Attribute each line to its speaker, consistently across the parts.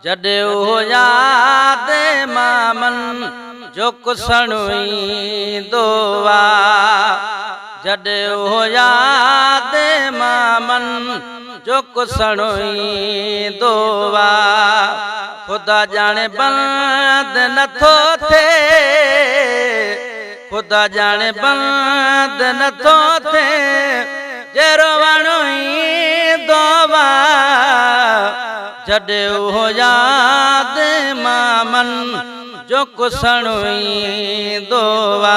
Speaker 1: जॾे हो याद मामन जो कुसणुईंदो आ, जॾे हो याद मामन जो कुसणुईंदो आ। खुदा जाने बंद नथो थे, खुदा जाने बंद नथो थे, जहिड़ो वणुईंदो आ। जॾे हो याद मामन जो कुसणुईंदो आ,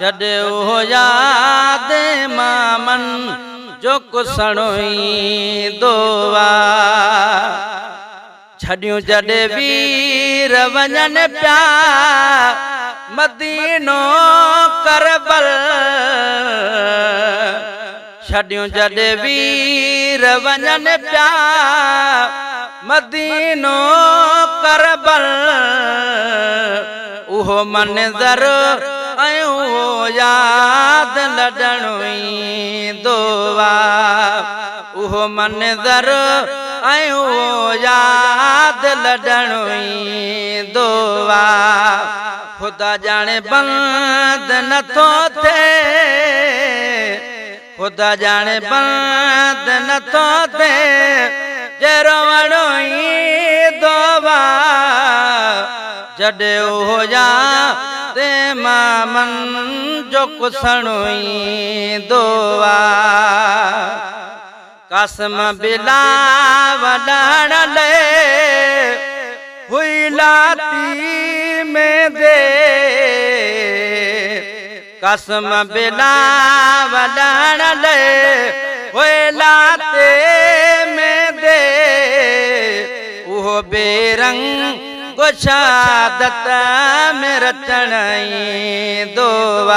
Speaker 1: जॾे हो याद मामन जो कुसणुईंदो आ। छॾियूं जॾे वीर वञनि पिया मदीनो करबल, छॾियूं जॾे वीर वञनि पिया मदीनो करबल, उहो मंज़र ऐं उहो याद लॾणु ईंदो आ, उहो मंज़र ऐं उहो याद लॾणु ईंदो आ। खुदा जाने बंद नथो थे, खुदा जाने बंद नथो थे, जहिड़ो वणुईंदो आ। जॾे हो याद मामन जो कुसणुईंदो आ। कसम बिलावल हुई लाती में दे, कसम बिलावल हुई लाते में दे, उहो बेरंग शहादत में रचणईंदो आ,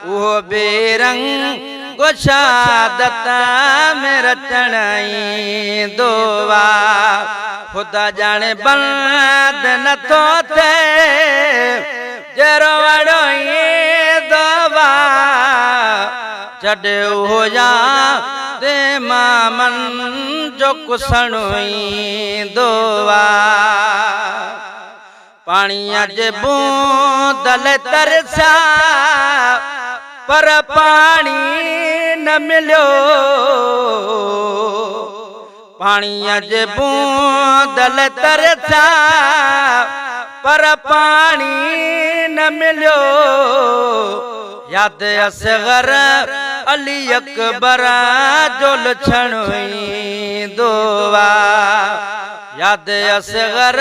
Speaker 1: उहो बेरंग शहादत में रचणईंदो आ। खुदा जाने बंद नथो थे, जहिड़ो वणुईंदो आ। जॾे हो याद मामन जो कुसणुईंदो आ। पाणीअ जे बूंदल तरसिया पर पाणी न मिलियो, पाणीअ जे बूंदल तरसिया पर पाणी न मिलियो। याद असगर अली अकबर जो लछणुईंदो आ, याद असगर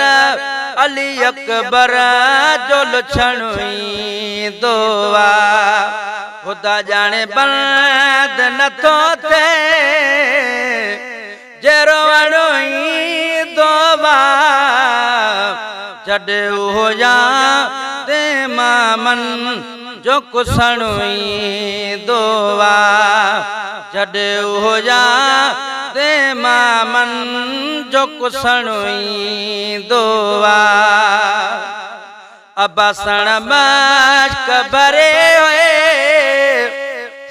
Speaker 1: अली अकबर जो लछणुईंदो आ। खुदा जाने बंद नथो थे, जहिड़ो वणुईंदो आ। जॾे हो याद मामन जो कुसणुईंदो आ, जॾे हो याद मामन जो कुसणुईंदो आ। अबासण मश्क भरे हुए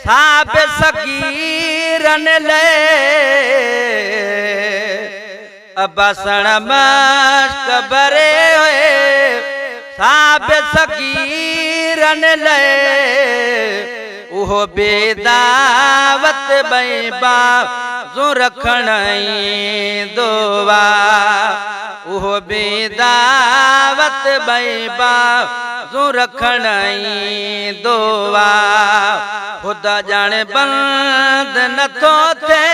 Speaker 1: साब सगीरन ले, अबासण मश्क भरे हुए साब सगीरन ले, उहो बेदावत बई बाज़ू रखणईंदो आ, उहो बेदावत बई बाज़ू रखणईंदो आ। खुदा जाने बंद नथो थे,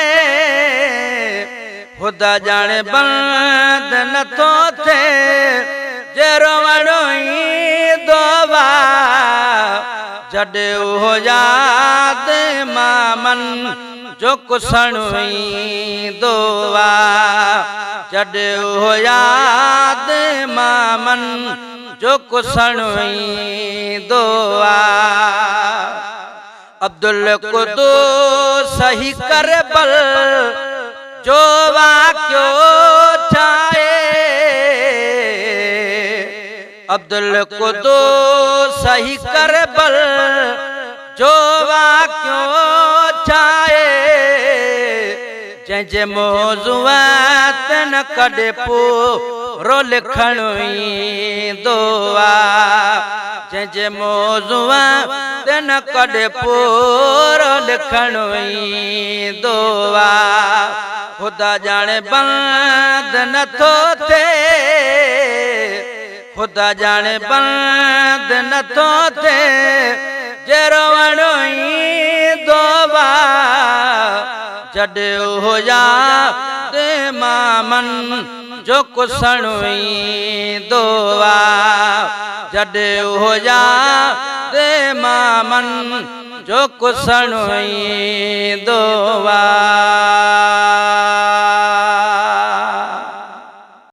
Speaker 1: खुदा जाने बंद नथो थे, जहिड़ो वणुईंदो आ। जॾे हो याद मामन जो कुसणुईंदो आ, जॾे हो याद मामन जो कुसणुईंदो आ। अब्दुल कुद्दूस सही करबल जो वाक़ियो ठाहे, अब्दुल कुद्दूस सही करबल जो वाक्यो चाहे जंहिंजे मौज़ूअ ते न कॾहिं पूरो लिखणु ईंदो आहे जंहिंजे मौज़ूअ ते न कॾहिं पूरो लिखणु ईंदो आहे ख़ुदा ॼाणे बंद नथो थिए ख़ुदा ॼाणे बंद नथो थिए जे रोअणु ईंदो आहे जॾहिं हो याद मामन जो कुसणु ईंदो आहे जॾहिं हो याद मामन जो कुसणु ईंदो आहे।